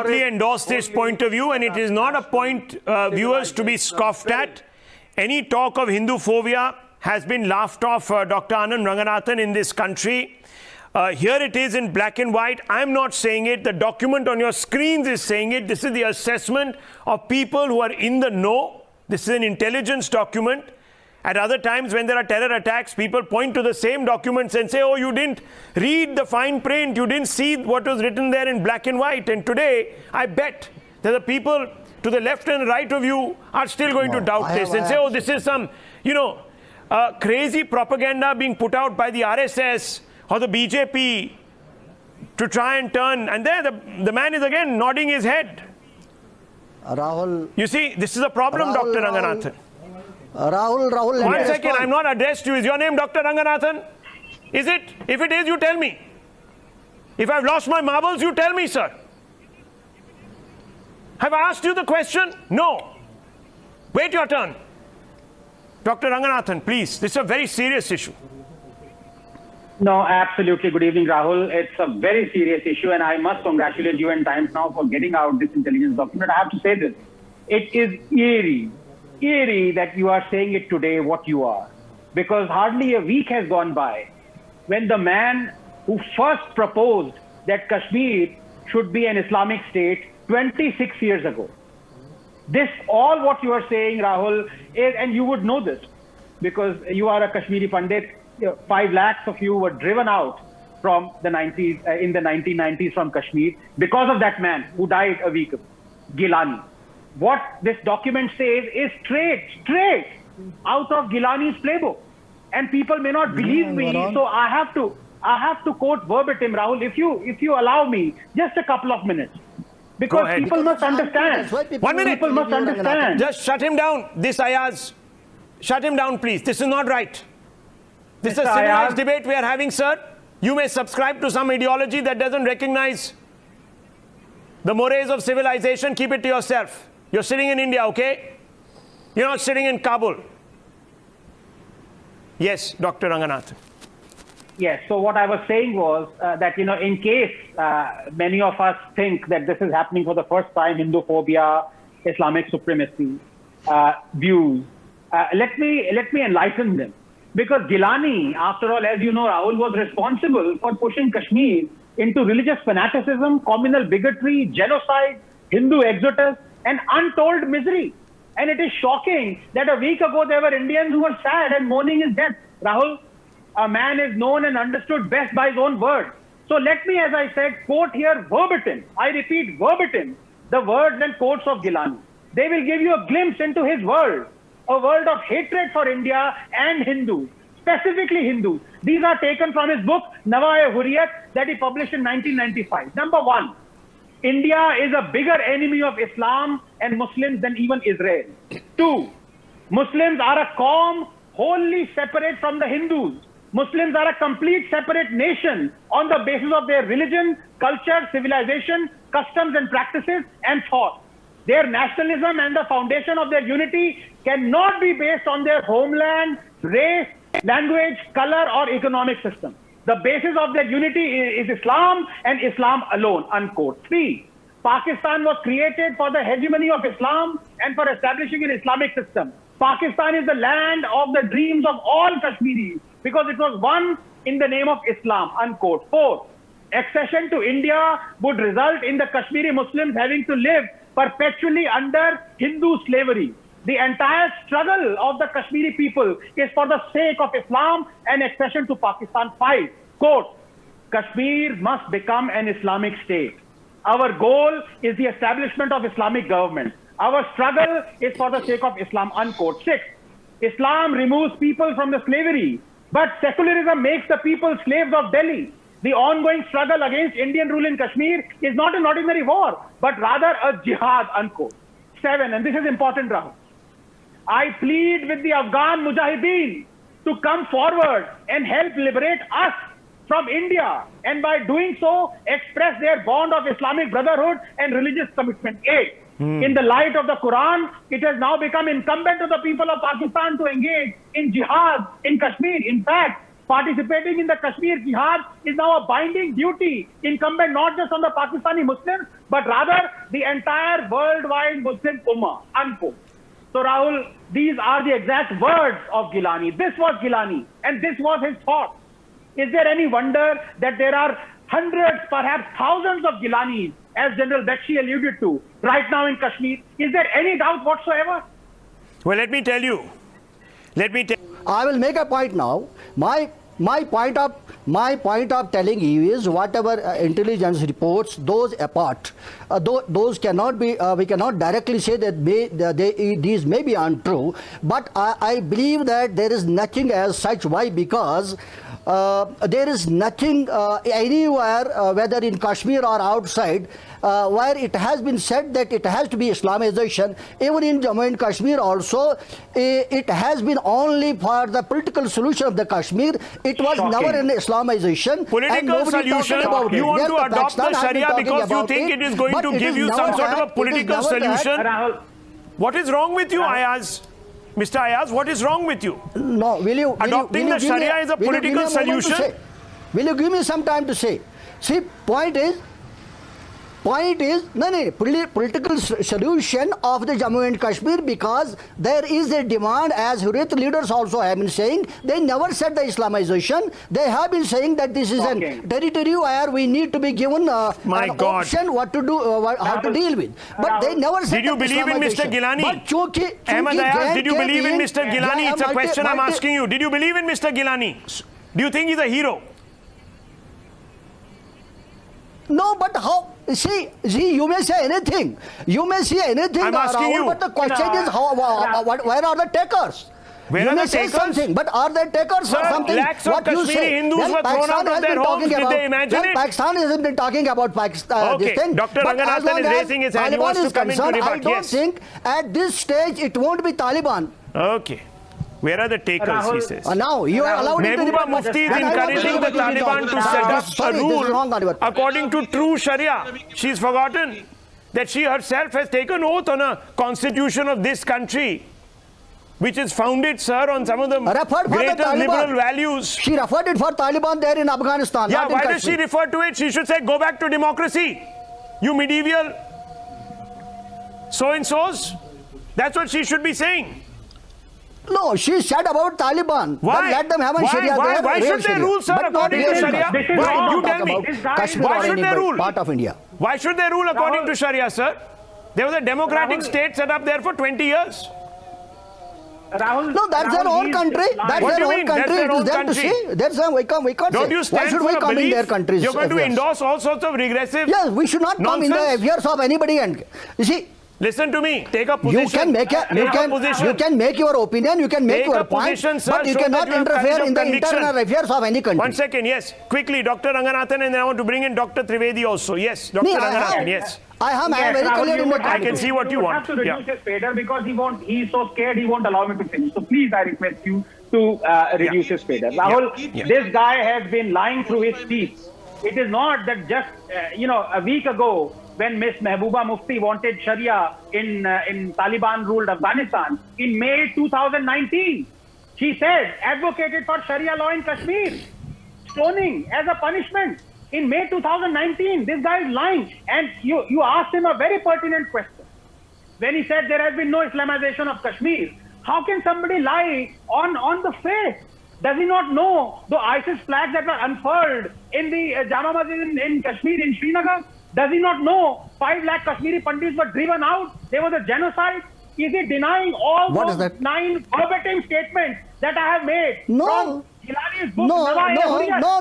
endorse this point of view, and it is not a point, viewers, to be scoffed at. Any talk of Hindu phobia has been laughed off, Dr. Anand Ranganathan, in this country. Here it is in black and white. I'm not saying it. The document on your screens is saying it. This is the assessment of people who are in the know. This is an intelligence document. At other times, when there are terror attacks, people point to the same documents and say, oh, you didn't read the fine print, you didn't see what was written there in black and white. And today, I bet that the people to the left and right of you are still going to doubt this and say, oh, this is some, crazy propaganda being put out by the RSS or the BJP to try and turn. And there, the man is again nodding his head. Rahul. You see, this is a problem, Dr. Ranganathan. Rahul. One second, I'm not addressed to you. Is your name Dr. Ranganathan? Is it? If it is, you tell me. If I've lost my marbles, you tell me, sir. Have I asked you the question? No. Wait your turn. Dr. Ranganathan, please. This is a very serious issue. No, absolutely. Good evening, Rahul. It's a very serious issue, and I must congratulate you and Times Now for getting out this intelligence document. I have to say this. It is eerie that you are saying it today, what you are. Because hardly a week has gone by when the man who first proposed that Kashmir should be an Islamic state 26 years ago. This, all what you are saying, Rahul, is, and you would know this, because you are a Kashmiri Pandit, 5 lakhs of you were driven out from the 90s, in the 1990s from Kashmir because of that man who died a week ago, Geelani. What this document says is straight out of Geelani's playbook. And people may not believe me, so I have to quote verbatim, Rahul, if you allow me just a couple of minutes. Because people must understand. 1 minute. People must understand. Just shut him down. This Ayaz, shut him down, please. This is not right. This is a civilized debate we are having, sir. You may subscribe to some ideology that doesn't recognize the mores of civilization. Keep it to yourself. You're sitting in India, okay? You're not sitting in Kabul. Yes, Dr. Ranganathan. Yes, so what I was saying was that, in case many of us think that this is happening for the first time, Hinduphobia, Islamic supremacy views, let me enlighten them. Because Geelani, after all, as you know, Rahul, was responsible for pushing Kashmir into religious fanaticism, communal bigotry, genocide, Hindu exodus, and untold misery. And it is shocking that a week ago there were Indians who were sad and mourning his death. Rahul, a man is known and understood best by his own words. So let me, as I said, quote here verbatim, I repeat verbatim, the words and quotes of Geelani. They will give you a glimpse into his world, a world of hatred for India and Hindus, specifically Hindus. These are taken from his book, Nawa-e-Hurriyat, that he published in 1995. Number one, India is a bigger enemy of Islam and Muslims than even Israel. 2, Muslims are a qawm wholly separate from the Hindus. Muslims are a complete separate nation on the basis of their religion, culture, civilization, customs and practices, and thought. Their nationalism and the foundation of their unity cannot be based on their homeland, race, language, color, or economic system. The basis of their unity is Islam and Islam alone, unquote. 3, Pakistan was created for the hegemony of Islam and for establishing an Islamic system. Pakistan is the land of the dreams of all Kashmiris because it was won in the name of Islam, unquote. 4, accession to India would result in the Kashmiri Muslims having to live perpetually under Hindu slavery. The entire struggle of the Kashmiri people is for the sake of Islam and accession to Pakistan. 5, quote, Kashmir must become an Islamic state. Our goal is the establishment of Islamic government. Our struggle is for the sake of Islam, unquote. 6, Islam removes people from the slavery, but secularism makes the people slaves of Delhi. The ongoing struggle against Indian rule in Kashmir is not an ordinary war, but rather a jihad, unquote. 7, and this is important, Rahul. I plead with the Afghan Mujahideen to come forward and help liberate us from India, and by doing so, express their bond of Islamic brotherhood and religious commitment. 8, in the light of the Quran, it has now become incumbent on the people of Pakistan to engage in jihad in Kashmir. In fact, participating in the Kashmir Jihad is now a binding duty incumbent not just on the Pakistani Muslims, but rather the entire worldwide Muslim Ummah, unquote. So Rahul, these are the exact words of Geelani. This was Geelani, and this was his thought. Is there any wonder that there are hundreds, perhaps thousands of Geelanis, as General Bakshi alluded to, right now in Kashmir? Is there any doubt whatsoever? Well, let me tell you. I will make a point now. My point of telling you is whatever intelligence reports, those apart, those cannot be. We cannot directly say that these may be untrue. But I believe that there is nothing as such. Why? Because there is nothing anywhere, whether in Kashmir or outside, where it has been said that it has to be Islamization. Even in Jammu and Kashmir also, it has been only for the political solution of the Kashmir. It was never an Islamization. Political solution. You want to adopt the Sharia because you think it is going to give you some sort of a political solution. What is wrong with you, Ayaz? Mr. Ayaz, what is wrong with you? No, adopting the Sharia is a political solution? Will you give me some time to say? See, point is, political solution of the Jammu and Kashmir, because there is a demand, as Hurriyat leaders also have been saying. They never said the Islamization. They have been saying that this is a territory where we need to be given an option what to do, how to deal with. But they never said. Did you believe in Mr. Geelani? Ahmed Ayaz, did you believe in Mr. Geelani? It's a question I'm asking you. Did you believe in Mr. Geelani? Do you think he's a hero? No, but how? See, you may say anything. You may say anything. I'm asking you. But the question is, where are the takers? Where are the takers? Something, but are there takers or something? Lakhs of Kashmiri Hindus were thrown out of their homes. Did they imagine it? Pakistan hasn't been talking about Pakistan. Okay, This thing. Dr. Ranganathan is raising his hand. He wants to come into debate. I don't think at this stage it won't be Taliban. Okay. Where are the takers, he says? Now, you are allowed to Mehbooba Mufti is encouraging the Taliban to set up a rule according to true Sharia. She's forgotten that she herself has taken oath on a constitution of this country, which is founded, sir, on some of the greatest liberal values. She referred it for Taliban there in Afghanistan. Yeah, why does she refer to it? She should say, go back to democracy. You medieval so-and-sos. That's what she should be saying. No, she said about Taliban. Why? Let them have a Sharia. Why should they rule, sir, according to Sharia? Why? You tell me. Why should they rule? Part of India. Why should they rule according to Sharia, sir? There was a democratic state set up there for 20 years. No, that's their own country. That's their own country. It is them to see. That's them. We can't Don't say. you stand Why should for we a come in belief? their countries? You're going to endorse all sorts of regressive Yes, we should not come in the affairs of anybody. And you see, listen to me. Take a position. you can make you can make your opinion. You can make your point, but you cannot interfere in the internal affairs of any country. 1 second. Yes, quickly, Dr. Ranganathan, and then I want to bring in Dr. Trivedi also. Yes, Dr. Ranganathan. Yes. I am very clear in the I can see what you want. Have to reduce his fader because he's so scared he won't allow me to finish. So please, I request you to reduce his fader. Rahul, this guy has been lying through his teeth. It is not that just a week ago when Miss Mehbooba Mufti wanted Sharia in Taliban-ruled Afghanistan in May 2019, she said advocated for Sharia law in Kashmir, stoning as a punishment. In May 2019, this guy is lying. And you asked him a very pertinent question. When he said there has been no Islamization of Kashmir, how can somebody lie on the face? Does he not know the ISIS flags that were unfurled in the Jama Masjid in Kashmir, in Srinagar? Does he not know 5 lakh Kashmiri Pandits were driven out? There was a genocide. Is he denying all those 9 verbatim statements that I have made? No. From Geelani's book, No,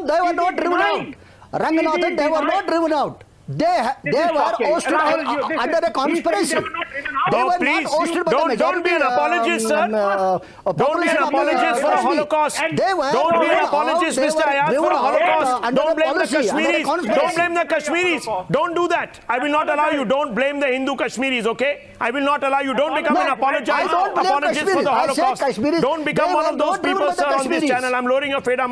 they were not driven out. Ranganathan, they were not driven out. They were ousted under a conspiracy. Don't be an apologist, sir. Don't be an apologist for a Holocaust. Don't be an apologist, Mr. Ayaz, for a Holocaust. Don't blame the Kashmiris. Don't blame the Kashmiris. Don't do that. I will not allow you. Don't blame the Hindu Kashmiris, okay? I will not allow you. Don't become an apologist for the Holocaust. Don't become one of those people, sir, on this channel. I'm lowering your fader.